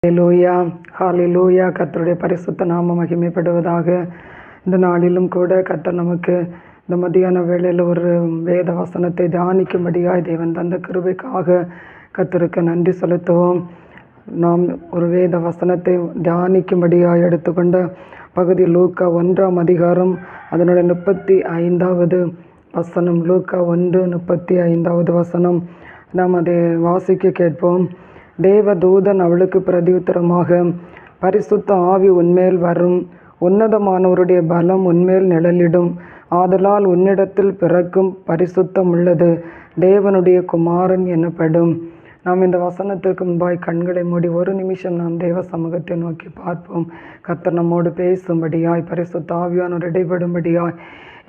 ஹல்லேலூயா, ஹல்லேலூயா. கர்த்தருடைய பரிசுத்த நாமம் மகிமைப்படுவதாக. இந்த நாளிலும் கூட கர்த்தர் நமக்கு இந்த மத்தியான வேளையில் ஒரு வேத வசனத்தை தியானிக்கும்படியாய் தேவன் தந்த கிருபைக்காக கர்த்தருக்கு நன்றி செலுத்துவோம். நாம் ஒரு வேத வசனத்தை தியானிக்கும்படியாய் எடுத்துக்கொண்ட பகுதி லூக்கா 1ஆம் அதிகாரம் அதனுடைய 35வது வசனம். லூக்கா 1:35 வசனம். நாம் அதை வாசிக்க கேட்போம். தேவதூதன் அவளுக்கு பிரதியுத்தரமாக, பரிசுத்த ஆவி உன்மேல் வரும், உன்னதமானவருடைய பலம் உன்மேல் நிழலிடும், ஆதலால் உன்னிடத்தில் பிறக்கும் பரிசுத்தம் உள்ளது தேவனுடைய குமாரன் எனப்படும். நாம் இந்த வசனத்திற்கு முன்பாய் கண்களை மூடி ஒரு நிமிஷம் நாம் தேவ சமூகத்தை நோக்கி பார்ப்போம். கர்த்தர் நம்மோடு பேசும்படியாய், பரிசுத்த ஆவியானவர் இடைபடும்படியாய்,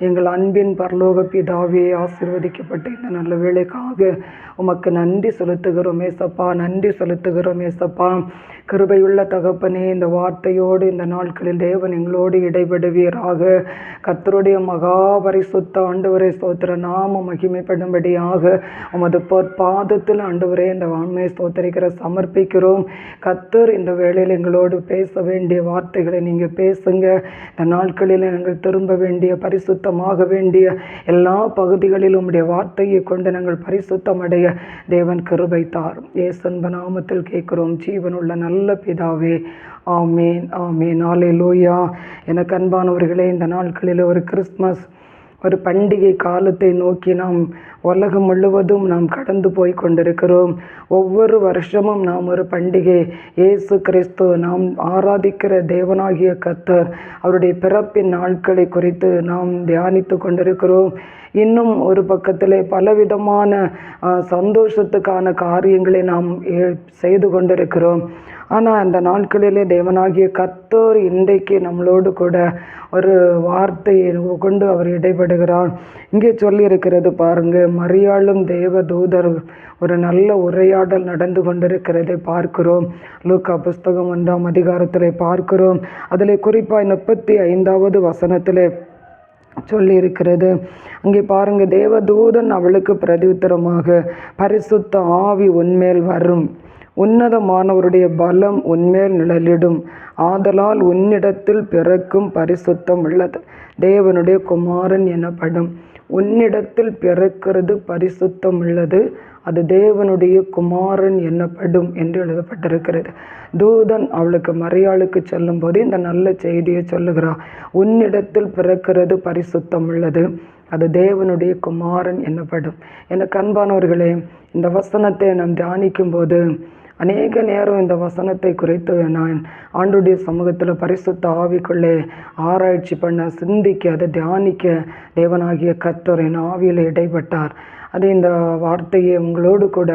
எங்கள் அன்பின் பரலோக பிதாவே, ஆசீர்வதிக்கப்பட்ட இந்த நல்ல வேளைக்காக உமக்கு நன்றி செலுத்துகிறோம் ஏசப்பா, நன்றி செலுத்துகிறோம் ஏசப்பா. கிருபையுள்ள தகப்பனே, இந்த வார்த்தையோடு இந்த நாட்களில் தேவன் எங்களோடு இடைபடுவீராக. கர்த்தருடைய மகா பரிசுத்த ஆண்டவரே ஸ்தோத்திர நாமம் மகிமைப்படும்படியாக உமது பொற்பாதத்தில் ஆண்டவரே இந்த வான்மையை ஸ்தோத்தரிக்கிற சமர்ப்பிக்கிறோம். கர்த்தர் இந்த வேளையில் எங்களோடு பேச வேண்டிய வார்த்தைகளை நீங்கள் பேசுங்க. இந்த நாட்களில் நாங்கள் திரும்ப வேண்டிய பரிசுத்தமாக வேண்டிய எல்லா பகுதிகளிலும் உடைய வார்த்தையை கொண்டு நாங்கள் பரிசுத்தம் அடைய தேவன் கிருபை தாரும். இயேசுவின் நாமத்தில் கேட்கிறோம் ஜீவனுள்ள நல்ல பிதாவே, ஆமேன், ஆமேன். ஹல்லேலூயா. எனக்கு அன்பானவர்களே, இந்த நாட்களில் ஒரு கிறிஸ்மஸ், ஒரு பண்டிகை காலத்தை நோக்கி நாம் உலகம் முழுவதும் நாம் கடந்து போய் கொண்டிருக்கிறோம். ஒவ்வொரு வருஷமும் நாம் ஒரு பண்டிகை, இயேசு கிறிஸ்து, நாம் ஆராதிக்கிற தேவனாகிய கர்த்தர், அவருடைய பிறப்பின் நாட்களை குறித்து நாம் தியானித்து கொண்டிருக்கிறோம். இன்னும் ஒரு பக்கத்திலே பலவிதமான சந்தோஷத்துக்கான காரியங்களை நாம் செய்து கொண்டிருக்கிறோம். ஆனால் அந்த நாட்களிலே தேவனாகிய கர்த்தர் இன்றைக்கு நம்மளோடு கூட ஒரு வார்த்தையை கொண்டு அவர் இடைபடுகிறார். இங்கே சொல்லியிருக்கிறது பாருங்க, மரியாளும் தேவதூதர் ஒரு நல்ல உரையாடல் நடந்து கொண்டிருக்கிறதை பார்க்கிறோம். லூக்கா புஸ்தகம் 1ஆம் அதிகாரத்தில் பார்க்கிறோம். அதில் குறிப்பாக 35வது வசனத்தில் சொல்லி இருக்கிறது. அங்கே பாருங்க, தேவதூதன் அவளுக்கு பிரதியுத்தரமாக, பரிசுத்த ஆவி உன்மேல் வரும், உன்னதமானவருடைய பலம் உன்மேல் நிழலிடும், ஆதலால் உன்னிடத்தில் பிறக்கும் பரிசுத்தம் உள்ளது தேவனுடைய குமாரன் எனப்படும். உன்னிடத்தில் பிறக்கிறது பரிசுத்தம் உள்ளது, அது தேவனுடைய குமாரன் எனப்படும் என்று எழுதப்பட்டிருக்கிறது. தூதன் அவளுக்கு மரியாளுக்கு சொல்லும் போது இந்த நல்ல செய்தியை சொல்லுகிறார். உன்னிடத்தில் பிறக்கிறது பரிசுத்தம் உள்ளது, அது தேவனுடைய குமாரன் எனப்படும். எனக்கு அன்பானவர்களே, இந்த வசனத்தை நாம் தியானிக்கும் போது அநேக நேரம் இந்த வசனத்தை குறித்து நான் ஆண்டுடைய சமூகத்தில் பரிசுத்த ஆவிக்குள்ளே ஆராய்ச்சி பண்ண, சிந்திக்க, அதை தியானிக்க தேவனாகிய கர்த்தர் என் ஆவியில் இடைப்பட்டார். அது இந்த வார்த்தையை உங்களோடு கூட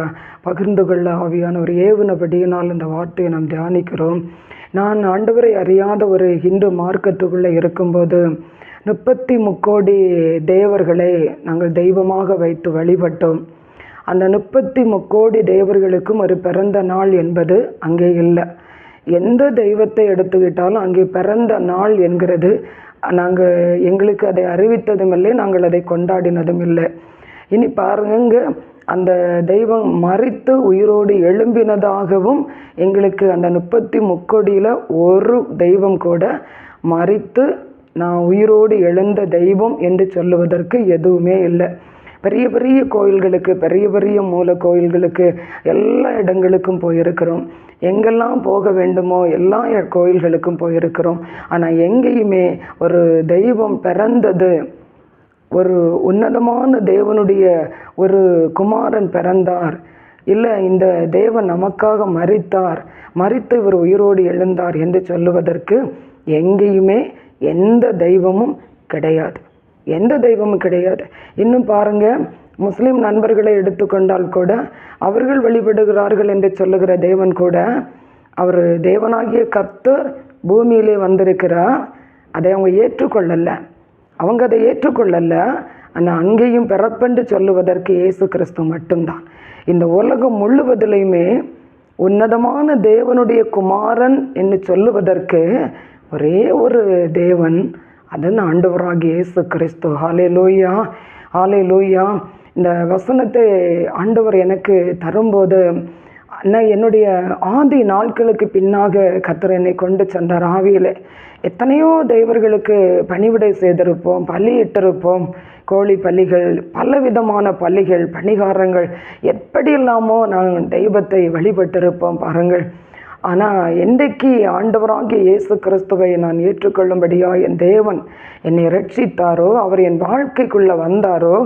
பகிர்ந்து கொள்ள ஆவியான ஒரு ஏவுனபடியினால் இந்த வார்த்தையை நாம் தியானிக்கிறோம். நான் ஆண்டவரை அறியாத ஒரு ஹிந்து மார்க்கத்துக்குள்ளே இருக்கும்போது 33 கோடி தேவர்களை நாங்கள் தெய்வமாக வைத்து வழிபட்டோம். அந்த 33 கோடி தேவர்களுக்கும் ஒரு பிறந்த நாள் என்பது அங்கே இல்லை. எந்த தெய்வத்தை எடுத்துக்கிட்டாலும் அங்கே பிறந்த நாள் என்கிறது எங்களுக்கு அதை அறிவித்ததும் இல்லை, நாங்கள் அதை கொண்டாடினதும் இல்லை. இனி பாருங்க, அந்த தெய்வம் மரித்து உயிரோடு எழும்பினதாகவும் எங்களுக்கு அந்த 33 கோடியில் ஒரு தெய்வம் கூட மரித்து நான் உயிரோடு எழுந்த தெய்வம் என்று சொல்லுவதற்கு எதுவுமே இல்லை. பெரிய பெரிய கோயில்களுக்கு, பெரிய பெரிய மூல கோயில்களுக்கு, எல்லா இடங்களுக்கும் போயிருக்கிறோம். எங்கெல்லாம் போக வேண்டுமோ எல்லா கோயில்களுக்கும் போயிருக்கிறோம். ஆனால் எங்கேயுமே ஒரு தெய்வம் பிறந்தது, ஒரு உன்னதமான தேவனுடைய ஒரு குமாரன் பிறந்தார், இல்லை இந்த தேவன் நமக்காக மரித்தார், மரித்து இவர் உயிரோடு எழுந்தார் என்று சொல்லுவதற்கு எங்கேயுமே எந்த தெய்வமும் கிடையாது, எந்த தெய்வமும் கிடையாது. இன்னும் பாருங்க, முஸ்லீம் நண்பர்களை எடுத்துக்கொண்டால் கூட அவர்கள் வழிபடுகிறார்கள் என்று சொல்லுகிற தேவன் கூட, அவர் தேவனாகிய கர்த்தர் பூமியிலே வந்திருக்கிறார், அதை அவங்க ஏற்றுக்கொள்ளலை, அவங்க அதை ஏற்றுக்கொள்ளலை. ஆனால் அங்கேயும் பிறப்பென்று சொல்லுவதற்கு இயேசு கிறிஸ்து மட்டும்தான். இந்த உலகம் முழுவதிலையுமே உன்னதமான தேவனுடைய குமாரன் என்று சொல்லுவதற்கு ஒரே ஒரு தேவன், அதன் ஆண்டவராகிய இயேசு கிறிஸ்து. ஹல்லேலூயா, ஹல்லேலூயா. இந்த வசனத்தை ஆண்டவர் எனக்கு தரும்போது ஆனால் என்னுடைய ஆதி நாட்களுக்கு பின்னாக கர்த்தர் என்னை கொண்டு சென்றார். ஆவியில் எத்தனையோ தெய்வர்களுக்கு பணிவிடை செய்திருப்போம், பலியிட்டிருப்போம். கோழி பலிகள், பலவிதமான பலிகள், பணிகாரங்கள், எப்படியெல்லாமோ நான் தெய்வத்தை வழிபட்டிருப்போம் பாருங்கள். ஆனால் என்றைக்கு ஆண்டவராகிய இயேசு கிறிஸ்துவை நான் ஏற்றுக்கொள்ளும்படியா என் தேவன் என்னை ரட்சித்தாரோ, அவர் என் வாழ்க்கைக்குள்ளே வந்தாரோ,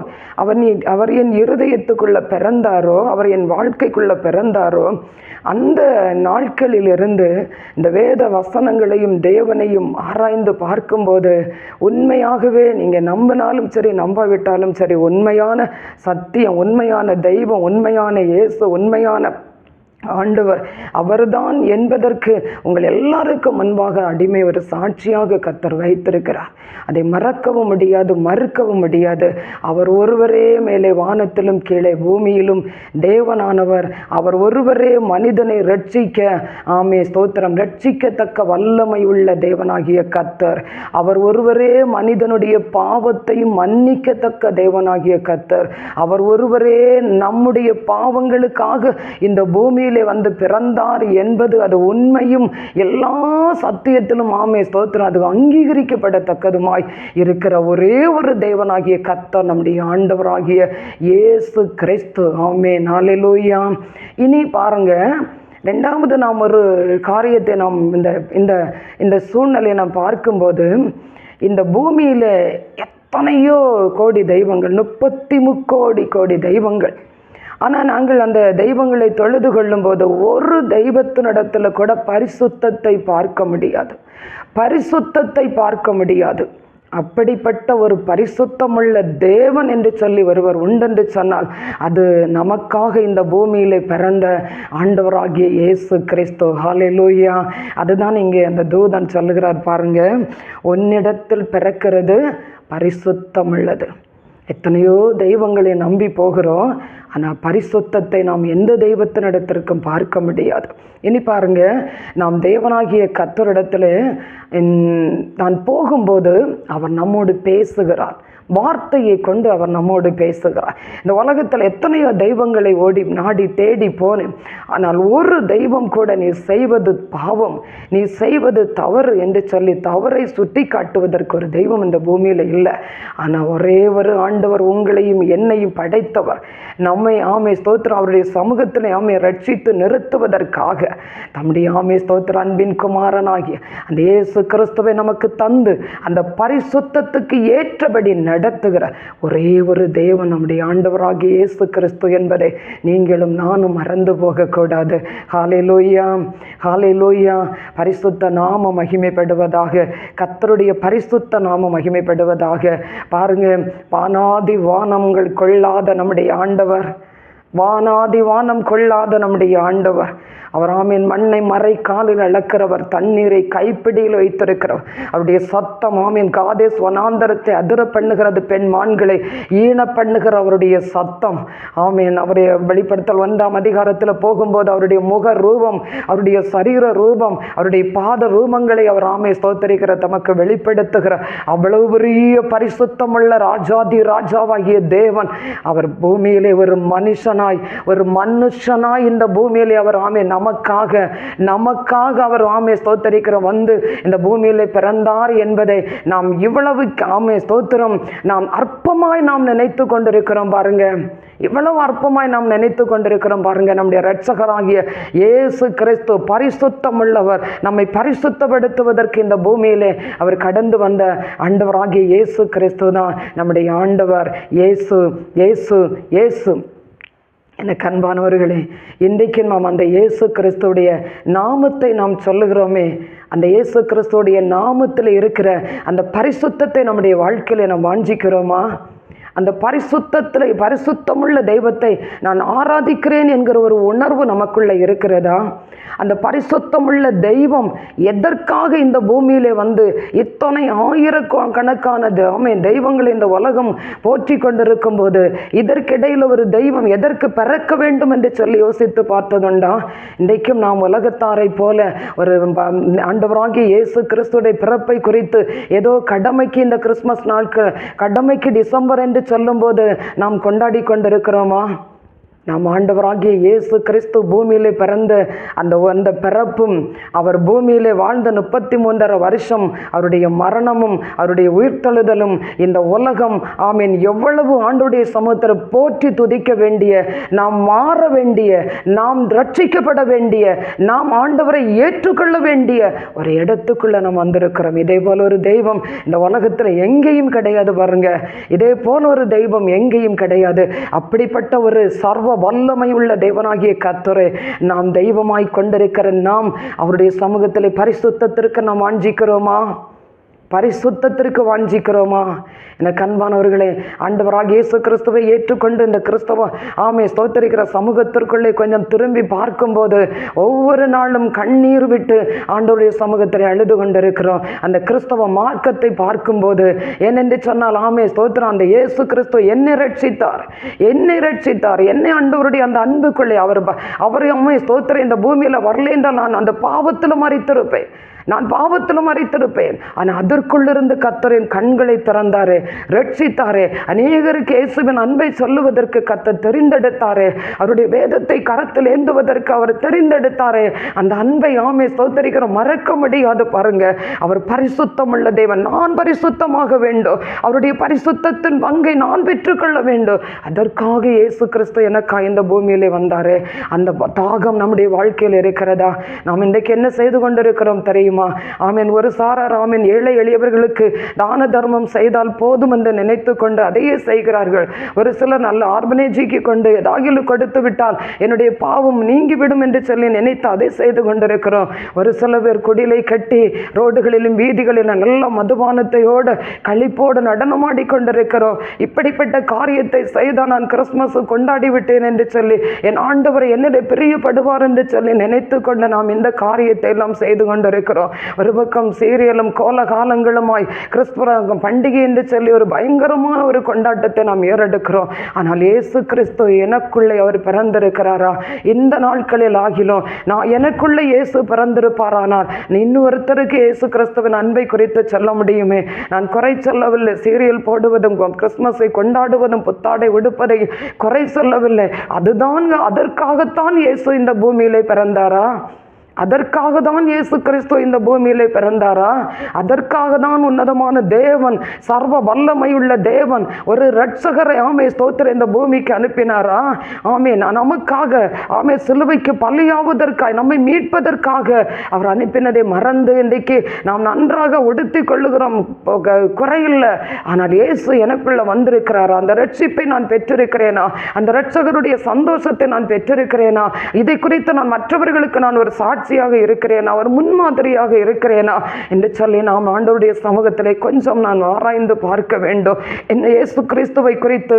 அவர் என் இருதயத்துக்குள்ளே பிறந்தாரோ, அவர் என் வாழ்க்கைக்குள்ளே பிறந்தாரோ, அந்த நாட்களிலிருந்து இந்த வேத வசனங்களையும் தேவனையும் ஆராய்ந்து பார்க்கும்போது உண்மையாகவே நீங்கள் நம்பினாலும் சரி நம்பாவிட்டாலும் சரி, உண்மையான சத்தியம், உண்மையான தெய்வம், உண்மையான இயேசு, உண்மையான ஆண்டவர் அவர்தான் என்பதற்கு உங்கள் எல்லாருக்கும் முன்பாக அடிமை ஒரு சாட்சியாக கர்த்தர் வைத்திருக்கிறார். அதை மறக்கவும் முடியாது, மறுக்கவும் முடியாது. அவர் ஒருவரே மேலே வானத்திலும் கீழே பூமியிலும் தேவனானவர். அவர் ஒருவரே மனிதனை ரட்சிக்க, ஆமே ஸ்தோத்திரம், ரட்சிக்கத்தக்க வல்லமை உள்ள தேவனாகிய கர்த்தர். அவர் ஒருவரே மனிதனுடைய பாவத்தையும் மன்னிக்கத்தக்க தேவனாகிய கர்த்தர். அவர் ஒருவரே நம்முடைய பாவங்களுக்காக இந்த பூமியில் வந்து பிறந்தார் என்பது அது உண்மையும் எல்லா சத்தியத்திலும் ஆமே ஸ்தோத்திரம் அது அங்கீகரிக்கப்படத்தக்கதுமாய் இருக்கிற ஒரே ஒரு தேவனாகிய கர்த்தர் நம்முடைய ஆண்டவராகிய இயேசு கிறிஸ்து. ஆமென், ஹல்லேலூயா. இனி பாருங்க, ரெண்டாவது நாம் ஒரு காரியத்தை நாம் இந்த சூழ்நிலையை நாம் பார்க்கும்போது, இந்த பூமியில் எத்தனையோ கோடி தெய்வங்கள், 33 கோடி தெய்வங்கள். ஆனால் நாங்கள் அந்த தெய்வங்களை தொழுது கொள்ளும்போது ஒரு தெய்வத்தினிடத்தில் கூட பரிசுத்தத்தை பார்க்க முடியாது. அப்படிப்பட்ட ஒரு பரிசுத்தமுள்ள தேவன் என்று சொல்லி ஒருவர் உண்டென்று சொன்னால் அது நமக்காக இந்த பூமியில் பிறந்த ஆண்டவராகிய இயேசு கிறிஸ்து. ஹல்லேலூயா. அதுதான் இங்கே அந்த தூதன் சொல்லுகிறார் பாருங்க, உன்னிடத்தில் பிறக்கிறது பரிசுத்தமுள்ளது. எத்தனையோ தெய்வங்களை நம்பி போகிறோம், ஆனால் பரிசுத்தத்தை நாம் எந்த தெய்வத்தினிடத்திற்கும் பார்க்க முடியாது. இனி பாருங்க, நாம் தேவனாகிய கர்த்தரிடத்தில் நான் போகும்போது அவர் நம்மோடு பேசுகிறார். வார்த்தையை கொண்டு அவர் நம்மோடு பேசுகிறார். இந்த உலகத்தில் எத்தனையோ தெய்வங்களை நாடி தேடி போனேன், ஆனால் ஒரு தெய்வம் கூட நீ செய்வது பாவம், நீ செய்வது தவறு என்று சொல்லி தவறை சுட்டி காட்டுவதற்கு ஒரு தெய்வம் இந்த பூமியில் இல்லை. ஆனால் ஒரே ஒரு ஆண்டவர் உங்களையும் என்னையும் படைத்தவர், நம்மை ஆமே ஸ்தோத்திரம் அவருடைய சமூகத்தில் ஆமை ரட்சித்து நிறுத்துவதற்காக தம்முடைய ஆமே ஸ்தோத்திர அன்பின் குமாரனாகிய அந்த இயேசு கிறிஸ்துவை நமக்கு தந்து அந்த பரிசுத்தத்துக்கு ஏற்றபடி நடத்துகிற ஒரே ஒரு தேவன் நம்முடைய ஆண்டவராகிய இயேசு கிறிஸ்து என்பதை நீங்களும் நானும் மறந்து போகக்கூடாது. ஹல்லேலூயா, ஹல்லேலூயா. பரிசுத்த நாமம் மகிமைப்படுவதாக, கர்த்தருடைய பரிசுத்த நாமம் மகிமைப்படுவதாக. பாருங்க, வானாதி வானங்கள் கொள்ளாத நம்முடைய ஆண்டவர், வானாதி வானம் கொள்ளாத நம்முடைய ஆண்டவர், அவர் ஆமீன் மண்ணை மறை காலில் அளக்கிறவர், தண்ணீரை கைப்பிடியில் வைத்திருக்கிறவர். அவருடைய சத்தம் ஆமீன் காதேஸ் வனாந்தரத்தை அதிர பண்ணுகிறது, பெண் மான்களை ஈன பண்ணுகிற அவருடைய சத்தம். ஆமீன் அவருடைய வெளிப்படுத்தல் 1ஆம் அதிகாரத்தில் போகும்போது அவருடைய முக ரூபம், அவருடைய சரீர ரூபம், அவருடைய பாத ரூபங்களை அவர் ஆமை ஸ்தோத்தரிக்கிற தமக்கு வெளிப்படுத்துகிற அவ்வளவு பெரிய பரிசுத்தமுள்ள ராஜாதி ராஜாவாகிய தேவன் அவர் பூமியிலே ஒரு மனுஷனாய், ஒரு மனுஷனாய் இந்த பூமியிலே அவர் ஆமை நமக்காக அவர் ஆமே ஸ்தோத்தரிக்கிற வந்து இந்த பூமியிலே பிறந்தார் என்பதை நாம் இவ்வளவு ஆமே ஸ்தோத்திரம் நாம் அற்பமாய் நாம் நினைத்து கொண்டிருக்கிறோம் பாருங்க. இவ்வளவு அற்பமாய் நாம் நினைத்து கொண்டிருக்கிறோம் பாருங்க. நம்முடைய இரட்சகராகிய இயேசு கிறிஸ்து பரிசுத்தம் உள்ளவர், நம்மை பரிசுத்தப்படுத்துவதற்கு இந்த பூமியிலே அவர் கடந்து வந்த ஆண்டவராகிய இயேசு கிறிஸ்து தான் நம்முடைய ஆண்டவர். இயேசு இயேசு இயேசு. எனக்கு அன்பானவர்களே, இன்றைக்கு நாம் அந்த இயேசு கிறிஸ்துடைய நாமத்தை நாம் சொல்லுகிறோமே, அந்த இயேசு கிறிஸ்துடைய நாமத்தில் இருக்கிற அந்த பரிசுத்தத்தை நம்முடைய வாழ்க்கையில் நாம் வாஞ்சிக்கிறோமா? அந்த பரிசுத்தமுள்ள தெய்வத்தை நான் ஆராதிக்கிறேன் என்கிற ஒரு உணர்வு நமக்குள்ள இருக்கிறதா? அந்த பரிசுத்தமுள்ள தெய்வம் எதற்காக இந்த பூமியிலே வந்து இத்தனை ஆயிரக்கணக்கான தெய்வங்களை இந்த உலகம் போற்றி கொண்டிருக்கும் போது இதற்கிடையில் ஒரு தெய்வம் எதற்கு பிறக்க வேண்டும் என்று சொல்லி யோசித்து பார்த்ததுண்டா? இன்றைக்கும் நாம் உலகத்தாரை போல ஒரு ஆண்டவராகிய இயேசு கிறிஸ்துடைய பிறப்பை குறித்து ஏதோ கடமைக்கு இந்த கிறிஸ்மஸ் நாட்கள், கடமைக்கு டிசம்பர் என்று சொல்லும்போது நாம் கொண்டாடி கொண்டிருக்கிறோமா? நாம் ஆண்டவராகிய இயேசு கிறிஸ்து பூமியிலே பிறந்த அந்த பிறப்பும், அவர் பூமியிலே வாழ்ந்த 33.5 வருஷம், அவருடைய மரணமும் அவருடைய உயிர்த்தெழுதலும் இந்த உலகம் ஆமீன் எவ்வளவு ஆண்டவருடைய சமூகத்தில் போற்றி துதிக்க வேண்டிய, நாம் மாற வேண்டிய, நாம் ரட்சிக்கப்பட வேண்டிய, நாம் ஆண்டவரை ஏற்றுக்கொள்ள வேண்டிய ஒரு இடத்துக்குள்ள நாம் வந்திருக்கிறோம். இதே போல ஒரு தெய்வம் இந்த உலகத்தில் எங்கேயும் கிடையாது பாருங்க. இதே போல ஒரு தெய்வம் எங்கேயும் கிடையாது. அப்படிப்பட்ட ஒரு சர்வ வல்லமை உள்ள தேவனாகிய கர்த்தரை நாம் தெய்வமாய் கொண்டிருக்கிற நாம் அவருடைய சமூகத்தில் பரிசுத்தத்திற்கு நாம் வாஞ்சிக்கிறோமா? பரிசுத்தத்திற்கு வாஞ்சிக்கிறோமா? எனக்கு அன்பானவர்களே, ஆண்டவராகிய இயேசு கிறிஸ்துவை ஏற்றுக்கொண்டு இந்த கிறிஸ்தவ ஸ்தோத்திரிக்கிற சமூகத்திற்குள்ளே கொஞ்சம் திரும்பி பார்க்கும்போது ஒவ்வொரு நாளும் கண்ணீர் விட்டு ஆண்டவருடைய சமூகத்தில் அழுது கொண்டிருக்கிறோம். அந்த கிறிஸ்தவ மார்க்கத்தை பார்க்கும்போது ஏனென்று சொன்னால் ஸ்தோத்திரம், அந்த இயேசு கிறிஸ்து என்னை ரட்சித்தார், என்னை ஆண்டவருடைய அந்த அன்புக்குள்ளே அவர் ஸ்தோத்திரம் இந்த பூமியில் வரலே என்றால் நான் அந்த பாவத்தில் மறித்திருப்பேன், ஆனால் அதற்குள்ளிருந்து கர்த்தரின் கண்களை திறந்தாரே, ரட்சித்தாரே. அநேகருக்கு இயேசுவின் அன்பை சொல்லுவதற்கு கர்த்தர் தெரிந்தெடுத்தாரே, அவருடைய வேதத்தை கரத்தில் ஏந்துவதற்கு அவர் தெரிந்தெடுத்தாரே. அந்த அன்பை ஸ்தோத்திரிக்கிற மறக்க முடியாது பாருங்க. அவர் பரிசுத்தம் உள்ள தேவன், நான் பரிசுத்தமாக வேண்டும், அவருடைய பரிசுத்தத்தின் பங்கை நான் பெற்றுக்கொள்ள வேண்டும். அதற்காக இயேசு கிறிஸ்து எனக்காக இந்த பூமியிலே வந்தாரே. அந்த தாகம் நம்முடைய வாழ்க்கையில் இருக்கிறதா? நாம் இன்றைக்கு என்ன செய்து கொண்டிருக்கிறோம் தெரியுமா? ஒரு சாரார் ஏழை எளியவர்களுக்கு தான தர்மம் செய்தால் போதும் என்று நினைத்து கொண்டு அதையே செய்கிறார்கள். ஒரு சிலர் நல்ல ஆர்பனேஜிக்கு கொண்டு ஏதாவது கொடுத்து விட்டால் என்னுடைய பாவம் நீங்கிவிடும் என்று சொல்லி நினைத்து அதை செய்து கொண்டிருக்கிறோம். ஒரு சில பேர் குடிலை கட்டி ரோடுகளிலும் வீதிகளிலும் நல்ல மதுபானத்தையோடு களிப்போடு நடனமாடி கொண்டிருக்கிறோம். இப்படிப்பட்ட காரியத்தை செய்தால் நான் கிறிஸ்துமஸ் கொண்டாடி விட்டேன் என்று சொல்லி என் ஆண்டவர் என்னிடம் பிரியப்படுவார் என்று சொல்லி நினைத்து கொண்டு நாம் இந்த காரியத்தை எல்லாம் செய்து கொண்டிருக்கிறோம். ஒரு பக்கம் சீரியலும் கோலகாலங்களுமாய் கிறிஸ்துவ பண்டிகை என்று சொல்லி ஒரு பயங்கரமான ஒரு கொண்டாட்டத்தை நாம் ஏறெடுக்கிறோம். ஆனால் இயேசு கிறிஸ்து எனக்குள்ளே அவர் பிறந்திருக்கிறாரா? இந்த நாட்களில் ஆகிலும் நான் எனக்குள்ளே இயேசு பிறந்திருப்பாரானால் இன்னொருத்தருக்கு இயேசு கிறிஸ்துவின் அன்பை குறித்து சொல்ல முடியுமே. நான் குறை சொல்லவில்லை. சீரியல் போடுவதும் கிறிஸ்துமஸை கொண்டாடுவதும் புத்தாடை உடுப்பதை குறை சொல்லவில்லை. அதற்காகத்தான் இயேசு இந்த பூமியிலே பிறந்தாரா? அதற்காக தான் இயேசு கிறிஸ்து இந்த பூமியிலே பிறந்தாரா? அதற்காக தான் உன்னதமான தேவன், சர்வ வல்லமையுள்ள தேவன் ஒரு இரட்சகரை ஸ்தோத்திரம் இந்த பூமிக்கு அனுப்பினாரா? நமக்காக சிலுவைக்கு பலியாவதற்காக, நம்மை மீட்பதற்காக அவர் அனுப்பினதை மறந்து இன்றைக்கு நாம் நன்றாக உடுத்தி கொள்ளுகிறோம், குறையில்லை. ஆனால் இயேசு எனக்குள்ள வந்திருக்கிறாரா? அந்த ரட்சிப்பை நான் பெற்றிருக்கிறேனா? அந்த இரட்சகருடைய சந்தோஷத்தை நான் பெற்றிருக்கிறேனா? இதை குறித்து நான் மற்றவர்களுக்கு நான் ஒரு சாட்சியாக இருக்கிறேனா, ஒரு முன்மாதிரியாக இருக்கிறேனா என்று சொல்லி நாம் ஆண்டவருடைய சமூகத்திலே கொஞ்சம் நான் ஆராய்ந்து பார்க்க வேண்டும். என்ன இயேசு கிறிஸ்துவை குறித்து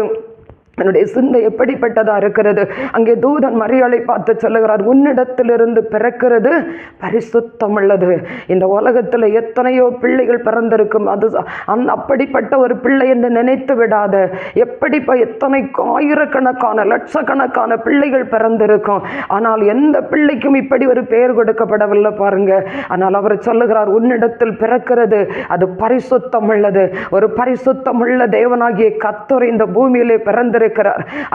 என்னுடைய சிந்தை எப்படிப்பட்டதா இருக்கிறது? அங்கே தூதன் மரியாளை பார்த்து சொல்லுகிறார், உன்னிடத்திலிருந்து பிறக்கிறது பரிசுத்தம் உள்ளது. இந்த உலகத்தில் எத்தனையோ பிள்ளைகள் பிறந்திருக்கும், அது அப்படிப்பட்ட ஒரு பிள்ளை என்று நினைத்து விடாத. எத்தனை ஆயிரக்கணக்கான லட்சக்கணக்கான பிள்ளைகள் பிறந்திருக்கும், ஆனால் எந்த பிள்ளைக்கும் இப்படி ஒரு பெயர் கொடுக்கப்படவில்லை பாருங்க. ஆனால் அவர் சொல்லுகிறார், உன்னிடத்தில் பிறக்கிறது அது பரிசுத்தம் உள்ளது. ஒரு பரிசுத்தம் உள்ள தேவனாகிய கர்த்தர் இந்த பூமியிலே பிறந்திருக்கிறார்.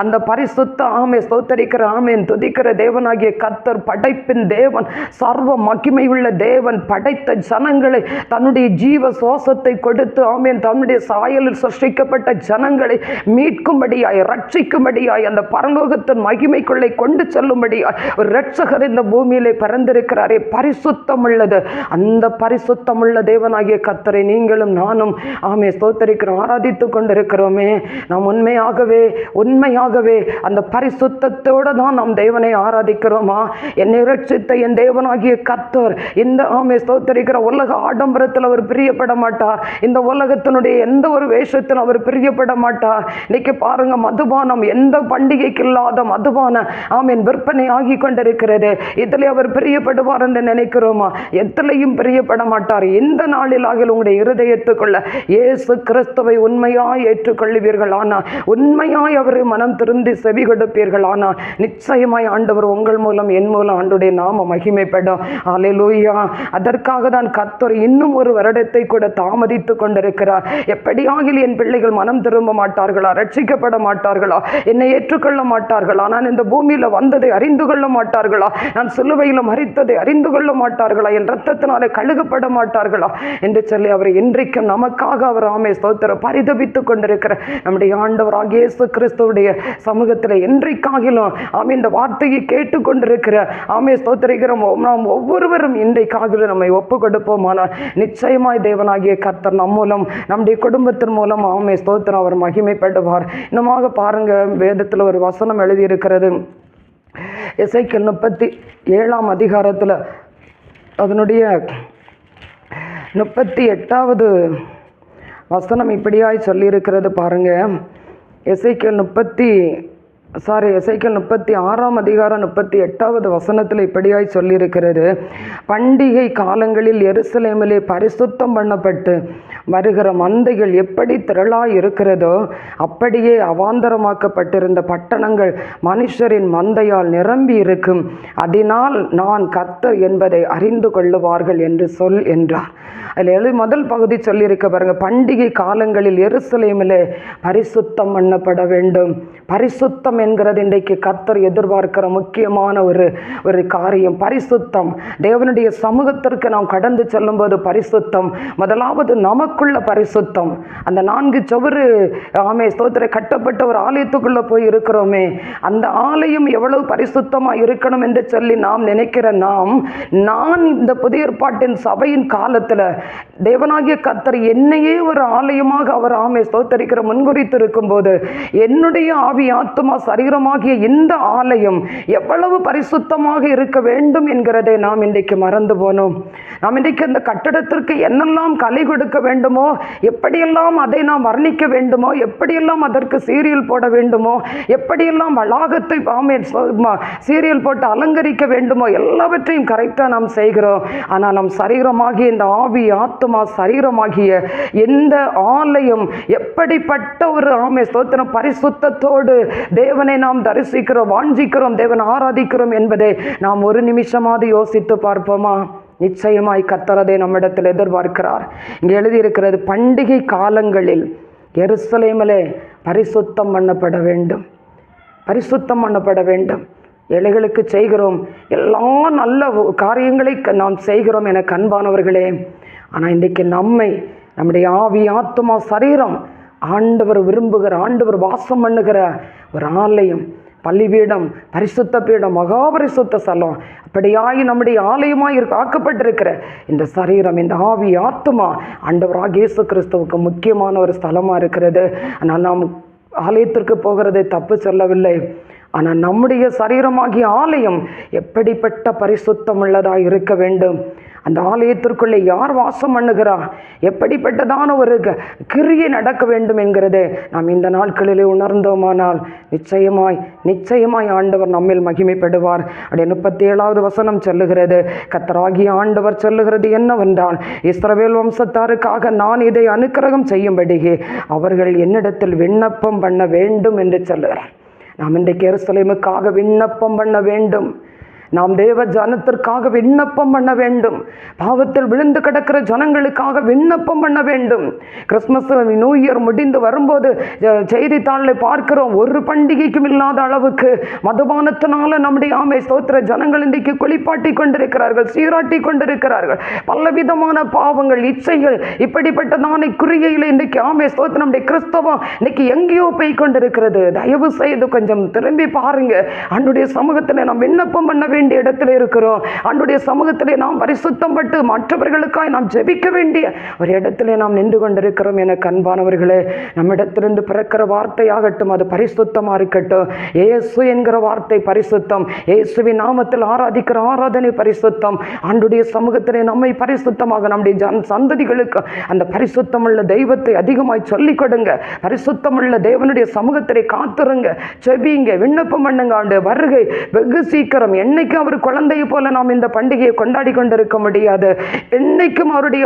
அந்த பரிசுத்த ஸ்தோத்திரிக்கிற துதிக்கிற தேவனாகிய கர்த்தர் படைப்பின் தேவன், சர்வ மகிமை உள்ள தேவன், படைத்த ஜனங்களை தன்னுடைய ஜீவ சுவாசத்தை கொடுத்து தன்னுடைய சாயலில் சிருஷ்டிக்கப்பட்ட ஜனங்களை மீட்கும்படியாய், ரட்சிக்கும்படியாய், அந்த பரலோகத்தின் மகிமைக்குள்ளே கொண்டு செல்லும்படியாய் ஒரு இரட்சகர் இந்த பூமியிலே பிறந்திருக்கிறாரே. பரிசுத்தம் உள்ளது. அந்த பரிசுத்தம் உள்ள தேவனாகிய கர்த்தரை நீங்களும் நானும் ஸ்தோத்திரிக்கிறோம், ஆராதித்து கொண்டிருக்கிறோமே. நாம் உண்மையாகவே அந்த பரிசுத்தத்தோடு தான் நாம் தேவனை ஆராதிக்கிறோமா? என்னை ரட்சித்த என் தேவனாகிய கர்த்தர் இந்த ஸ்தோத்திரிக்கிற உலக ஆடம்பரத்தில் அவர் பிரியப்பட மாட்டார். இந்த உலகத்தினுடைய எந்த ஒரு வேஷத்தில் அவர் பிரியப்பட மாட்டார். இன்னைக்கு பாருங்க, மதுபானம் எந்த பண்டிகைக்கு இல்லாத மதுபானம் விற்பனை ஆகி கொண்டிருக்கிறது. இதில் அவர் பிரியப்படுவார் என்று நினைக்கிறோமா? எத்திலையும் பிரியப்பட மாட்டார். இந்த நாளில் ஆகிய உங்களுடைய இருதயத்துக்குள்ள இயேசு கிறிஸ்துவை உண்மையாய் ஏற்றுக்கொள்வீர்கள். ஆனால் உண்மையாய் உண்மையாய் அவர் மனம் திருந்தி செவி கொடுப்பீர்கள். ஆனால் நிச்சயமாய் ஆண்டவர் உங்கள் மூலம் என் மூலம் ஆண்டுடைய நாம மகிமைப்படும். அல்லேலூயா. அதற்காக தான் கர்த்தர் இன்னும் ஒரு வருடத்தை கூட தாமதித்து கொண்டிருக்கிறார். எப்படியாகில் என் பிள்ளைகள் மனம் திரும்ப மாட்டார்களா, ரட்சிக்கப்பட மாட்டார்களா, என்னை ஏற்றுக்கொள்ள மாட்டார்களா, நான் இந்த பூமியில வந்ததை அறிந்து கொள்ள மாட்டார்களா, நான் சிலுவையில் மரித்ததை அறிந்து கொள்ள மாட்டார்களா, என் ரத்தத்தினாலே கழுகப்பட மாட்டார்களா என்று சொல்லி அவர் இன்றைக்கும் நமக்காக அவர் ஆமே ஸ்தோத்திரம் பரிதபித்துக் கொண்டிருக்கிற நம்முடைய ஆண்டவராகிய இயேசு கிறிஸ்துவுடைய சமூகத்தில் என்றைக்காகிலும் ஆமே இந்த வார்த்தையை கேட்டுக்கொண்டிருக்கிற ஆமே ஸ்தோத்திரிக்கிறோம் நாம் ஒவ்வொருவரும் இன்றைக்காகிலும் நம்மை ஒப்பு கொடுப்போமானால் நிச்சயமாய் தேவனாகிய கர்த்தர் நம் மூலம் நம்முடைய குடும்பத்தின் மூலம் ஆமே ஸ்தோத்திரம் அவர் மகிமைப்படுவார். இன்னமாக பாருங்க, வேதத்தில் ஒரு வசனம் எழுதியிருக்கிறது. எசேக்கியேல் 37ஆம் அதிகாரத்தில் அதனுடைய 38வது வசனம் இப்படியாய் சொல்லியிருக்கிறது பாருங்க. எசேக்கியேல் 36ஆம் அதிகாரம் 38வது வசனத்தில் இப்படியாய் சொல்லியிருக்கிறது. பண்டிகை காலங்களில் எருசலேமிலே பரிசுத்தம் பண்ணப்பட்டு வருகிற மந்தைகள் எப்படி திரளாய் இருக்கிறதோ அப்படியே அவாந்தரமாக்கப்பட்டிருந்த பட்டணங்கள் மனுஷரின் மந்தையால் நிரம்பி இருக்கும். அதனால் நான் கர்த்தர் என்பதை அறிந்து கொள்ளுவார்கள் என்று சொல் என்றார். அதில் முதல் பகுதி சொல்லியிருக்க பாருங்க, பண்டிகை காலங்களில் எருசலேமிலே பரிசுத்தம் பண்ணப்பட வேண்டும். பரிசுத்தம் என்கிறது இன்றைக்கு கர்த்தர் எதிர்பார்க்கிற முக்கியமான ஒரு காரியம். பரிசுத்தம், தேவனுடைய சமூகத்திற்கு நாம் கடந்து செல்லும்போது பரிசுத்தம். முதலாவது நமக்குள்ள பரிசுத்தம். அந்த 4 சுவர் ஆமே ஸ்தோத்திர கட்டப்பட்ட ஒரு ஆலயத்துக்குள்ள போய் இருக்கிறோமே, அந்த ஆலயம் எவ்வளவு பரிசுத்தமாக இருக்கணும் என்று சொல்லி நாம் நினைக்கிற நான் இந்த புதிய ஏற்பாட்டின் சபையின் காலத்தில் தேவனாகிய கர்த்தர் என்னையே ஒரு ஆலயமாக அவர் ஆமே ஸ்தோத்தரிக்கிற முன்குறித்து இருக்கும் போது என்னுடைய ஆவி ஆத்துமா சரீரமாகிய இந்த ஆலயம் எவ்வளவு பரிசுத்தமாக இருக்க வேண்டும் என்கிறதை நாம் இன்றைக்கு மறந்து போனோம். நாம் இன்றைக்கு அந்த கட்டடத்திற்கு என்னெல்லாம் கலை கொடுக்க வேண்டுமோ, எப்படியெல்லாம் அதை நாம் வர்ணிக்க வேண்டுமோ, எப்படியெல்லாம் அதற்கு சீரியல் போட வேண்டுமோ, எப்படியெல்லாம் வளாகத்தை ஆமே சீரியல் போட்டு அலங்கரிக்க வேண்டுமோ எல்லாவற்றையும் கரெக்டாக நாம் செய்கிறோம். ஆனால் நம் சரீரமாகிய இந்த ஆவி ஆத்துமா சரீரமாகிய இந்த ஆலயம் எப்படிப்பட்ட ஒரு ஆமே ஸ்தோத்திரம் பரிசுத்தத்தோடு தேவனை நாம் தரிசிக்கிறோம், வாஞ்சிக்கிறோம், தேவனை ஆராதிக்கிறோம் என்பதை நாம் ஒரு நிமிஷமாவது யோசித்து பார்ப்போமா? நிச்சயமாய் கர்த்தர் அதை நம்மிடத்தில் எதிர்பார்க்கிறார். இங்கே எழுதியிருக்கிறது, பண்டிகை காலங்களில் எருசலேமிலே பரிசுத்தம் பண்ணப்பட வேண்டும். பரிசுத்தம் பண்ணப்பட வேண்டும். ஏழைகளுக்கு செய்கிறோம், எல்லா நல்ல காரியங்களை நாம் செய்கிறோம் என அன்பானவர்களே. ஆனால் இன்றைக்கு நம்முடைய ஆவி ஆத்துமா சரீரம் ஆண்டவர் விரும்புகிற, ஆண்டவர் வாசம் பண்ணுகிற ஒரு ஆலயம், பள்ளிபீடம், பரிசுத்த பீடம், மகாபரிசுத்த ஸ்தலம், அப்படியாகி நம்முடைய ஆலயமாய் ஆக்கப்பட்டிருக்கிற இந்த சரீரம், இந்த ஆவி ஆத்துமா ஆண்டவராகிய இயேசு கிறிஸ்துவுக்கு முக்கியமான ஒரு ஸ்தலமாக இருக்கிறது. ஆனால் நாம் ஆலயத்திற்கு போகிறதை தப்பு சொல்லவில்லை. ஆனால் நம்முடைய சரீரமாகிய ஆலயம் எப்படிப்பட்ட பரிசுத்தம் உள்ளதாக இருக்க வேண்டும். அந்த ஆலயத்திற்குள்ளே யார் வாசம் பண்ணுகிறா, எப்படிப்பட்டதான ஒரு கிரியை நடக்க வேண்டும் என்கிறதை நாம் இந்த நாட்களிலே உணர்ந்தோமானால் நிச்சயமாய் ஆண்டவர் நம்மில் மகிமைப்படுவார். அப்படியே 37வது வசனம் சொல்லுகிறது, கர்த்தராகிய ஆண்டவர் சொல்லுகிறது என்னவென்றால், இஸ்ரவேல் வம்சத்தாருக்காக நான் இதை அனுக்கிரகம் செய்யும்படி அவர்கள் என்னிடத்தில் விண்ணப்பம் பண்ண வேண்டும் என்று சொல்லுகிறார். நாம் இன்றைக்கு எருசலேமுக்காக விண்ணப்பம் பண்ண வேண்டும். நாம் தேவ ஜனத்திற்காக விண்ணப்பம் பண்ண வேண்டும். பாவத்தில் விழுந்து கிடக்கிற ஜனங்களுக்காக விண்ணப்பம் பண்ண வேண்டும். கிறிஸ்மஸ் நியூ இயர் முடிந்து வரும்போது செய்தித்தாளில் பார்க்கிறோம், ஒரு பண்டிகைக்கும் இல்லாத அளவுக்கு மதுபானத்தினால நம்முடைய ஆமை ஸ்தோத்திர ஜனங்கள் இன்றைக்கு குளிப்பாட்டி கொண்டிருக்கிறார்கள், சீராட்டி கொண்டிருக்கிறார்கள். பலவிதமான பாவங்கள், இச்சைகள், இப்படிப்பட்டதான குறியையில் இன்றைக்கு ஆமை ஸ்தோத்திர நம்முடைய கிறிஸ்தவம் இன்னைக்கு எங்கேயோ போய் கொண்டிருக்கிறது. தயவு செய்து கொஞ்சம் திரும்பி பாருங்க. ஆண்டவருடைய சமூகத்தில் நாம் விண்ணப்பம் பண்ண வேண்டிய இடத்துல இருக்கிறோம். ஆண்டவருடைய சமூகத்திலே நாம் பரிசுத்தம் பட்டு மற்றவர்களுக்காய் நாம் ஜெபிக்க வேண்டிய ஒரு இடத்திலே நாம் நின்று கொண்டிருக்கிறோம். என அன்பானவர்களே, நம்மிடத்திலிருந்து பிறக்கிற வார்த்தையாகட்டும், அது பரிசுத்தமா இருக்கட்டும். இயேசு என்கிற வார்த்தை பரிசுத்தம். இயேசுவின் நாமத்தில் ஆராதிக்கிற ஆராதனை பரிசுத்தம். ஆண்டவருடைய சமூகத்திலே நம்மை பரிசுத்தமாக நம்முடைய சந்ததிகளுக்கு அந்த பரிசுத்தமுள்ள தெய்வத்தை அதிகமாய் சொல்லிக் கொடுங்க. பரிசுத்தமுள்ள தேவனுடைய சமூகத்திலே காத்துருங்க, ஜெபிங்க, விண்ணப்பம் பண்ணுங்க. ஆண்டு வருகை வெகு சீக்கிரம். என்னைக்கும் அவர் குழந்தையை போல நாம் இந்த பண்டிகையை கொண்டாடி கொண்டிருக்க முடியாது. என்னைக்கும் அவருடைய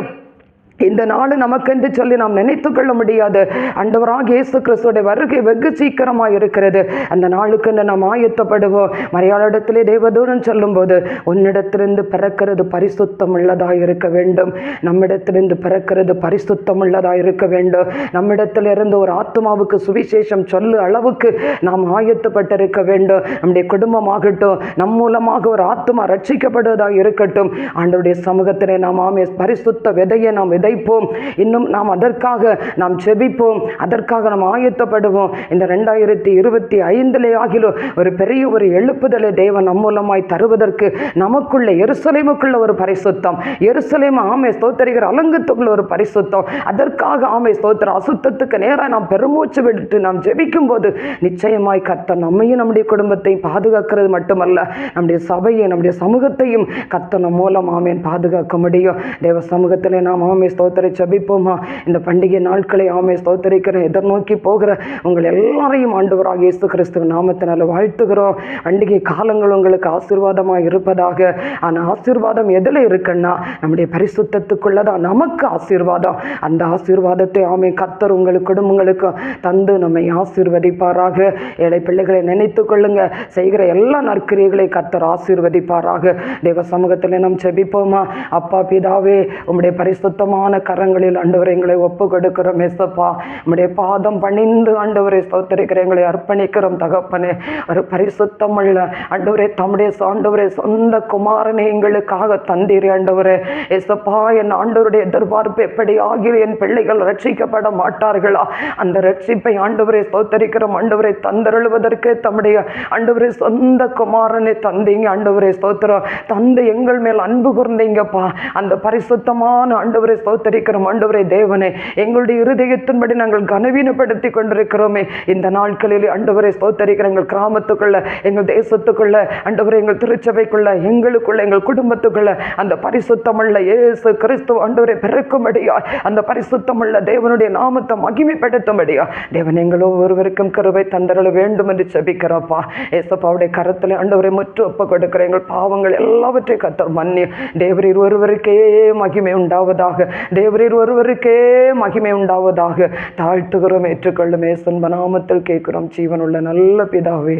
இந்த நாள் நமக்கென்று சொல்லி நாம் நினைத்து கொள்ள முடியாது. ஆண்டவராகிய இயேசு கிறிஸ்துவோட வருகை வெகு சீக்கிரமாக இருக்கிறது. அந்த நாளுக்கு நாம் ஆயத்தப்படுவோம். மரியாளிடத்திலே தேவதூதன் சொல்லும்போது, உன்னிடத்திலிருந்து பிறக்கிறது பரிசுத்தம் உள்ளதாக இருக்க வேண்டும், நம்மிடத்திலிருந்து பிறக்கிறது பரிசுத்தம் உள்ளதாக இருக்க வேண்டும், நம்மிடத்திலிருந்து ஒரு ஆத்மாவுக்கு சுவிசேஷம் சொல்லு அளவுக்கு நாம் ஆயத்தப்பட்டிருக்க வேண்டும். நம்முடைய குடும்பமாகட்டும், நம் மூலமாக ஒரு ஆத்மா ரட்சிக்கப்படுவதாக இருக்கட்டும், ஆண்டவருடைய சமூகத்திலே நாம் பரிசுத்த விதையை நாம் விதைப்போம். இன்னும் நாம் அதற்காக நாம் செபிப்போம், அதற்காக நாம் ஆயத்தப்படுவோம். இந்த 2025 ஆகிலும் ஒரு பெரிய ஒரு எழுப்புதலை தேவன் நம் மூலமாய் தருவதற்கு நமக்குள்ள எருசலேமுக்குள்ள ஒரு பரிசுத்தம், எருசலேம் ஸ்தோத்திரிக்கிற அலங்கத்துக்குள்ள ஒரு பரிசுத்தம், அதற்காக ஸ்தோத்திர அசுத்தத்துக்கு நேராக நாம் பெருமூச்சு விட்டு நாம் ஜெபிக்கும் போது நிச்சயமாய் கர்த்தர் நம்மையும் நம்முடைய குடும்பத்தையும் பாதுகாக்கிறது மட்டுமல்ல, நம்முடைய சபையை நம்முடைய சமூகத்தையும் கர்த்தர் நம் மூலம் பாதுகாக்க முடியும். தேவ சமூகத்திலே நாம் ஸ்தோத்திரை ஜெபிப்போமா? இந்த பண்டிகை நாட்களை ஸ்தோத்திரிக்கிற எதிர்நோக்கி போகிற உங்கள் எல்லாரையும் ஆண்டவராகிய இயேசு கிறிஸ்துவின் நாமத்தினால வாழ்த்துகிறோம். பண்டிகை காலங்கள் உங்களுக்கு ஆசீர்வாதமாக இருப்பதாக. ஆனால் ஆசீர்வாதம் எதில் இருக்குன்னா நம்முடைய பரிசுத்தத்துக்குள்ளதான் நமக்கு ஆசீர்வாதம். அந்த ஆசீர்வாதத்தை கர்த்தர் உங்களுக்கு குடும்பங்களுக்கு தந்து நம்மை ஆசீர்வதிப்பாராக. ஏழை பிள்ளைகளை நினைத்து கொள்ளுங்க, செய்கிற எல்லா நற்கிரியைகளை கர்த்தர் ஆசீர்வதிப்பாராக. தேவ சமூகத்தில் நாம் ஜெபிப்போமா? அப்பா பிதாவே, உம்முடைய பரிசுத்தமான கரங்களில் ஆண்டவரை எங்களை ஒப்பு கொடுக்கிறோம். ஏசப்பா, உம்முடைய பாதம் பணிந்து ஆண்டவரை ஸ்தோத்திரிக்கிற எங்களை அர்ப்பணிக்கிறோம் தகப்பனே. ஒரு பரிசுத்தம் உள்ள ஆண்டவரே, தம்முடைய ஆண்டவரே சொந்த குமாரனை எங்களுக்காக தந்தீர் ஆண்டவரே. ஏசப்பா, என் ஆண்டவருடைய எதிர்பார்ப்பு எப்படி ஆகிய என் பிள்ளைகள் ரட்சிக்கப்பட மாட்டார்களா? அந்த ரட்சிப்பை ஆண்டவரை ஸ்தோத்திரிக்கிறோம். ஆண்டவரை தந்தருளுவதற்கு தம்முடைய ஆண்டவரை சொந்த குமாரனை தந்தீங்க ஆண்டவரை ஸ்தோத்திரம். தந்து எங்கள் மேல் அன்பு கூர்ந்தீங்கப்பா. அந்த பரிசுத்தமான ஆண்டவரை ஸ்தோத்திரிக்கிறோம். ஆண்டவரே தேவனே, எங்களுடைய இருதயத்தின்படி நாங்கள் கனவீனப்படுத்தி கொண்டிருக்கிறோமே. இந்த நாட்களில் ஆண்டவரை ஸ்தோத்திரிக்கிற எங்கள் கிராமத்துக்குள்ள, எங்கள் தேசத்துக்குள்ள, ஆண்டவரை எங்கள் திருச்சபைக்குள்ள, எங்களுக்குள்ள, எங்கள் குடும்பத்துக்குள்ள அந்த பரிசுத்தமுள்ள இயேசு கிறிஸ்து ஆண்டவரை பிறக்கும்படியா, அந்த பரிசுத்தமுள்ள தேவனுடைய நாமத்தை மகிமைப்படுத்தும்படியா தேவன் எங்களோ ஒருவருக்கும் கருவை தந்தரள வேண்டும் என்று ஜெபிக்கிறப்பா. ஏசப்பாவுடைய கரத்தில் ஆண்டவரை முற்று ஒப்பு கொடுக்கிற எங்கள் பாவங்கள் எல்லாவற்றையும் கர்த்தர் மன்னி தேவரீர் ஒருவருக்கே மகிமை உண்டாவதாக, தேவரீர் ஒருவருக்கே மகிமை உண்டாவதாக தாழ்த்துகிறோம். ஏற்றுக்கொள்ளும் இயேசுவின் நாமத்தில் கேட்கிறோம் ஜீவனுள்ள நல்ல பிதாவே.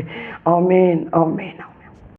ஆமேன், ஆமேன்.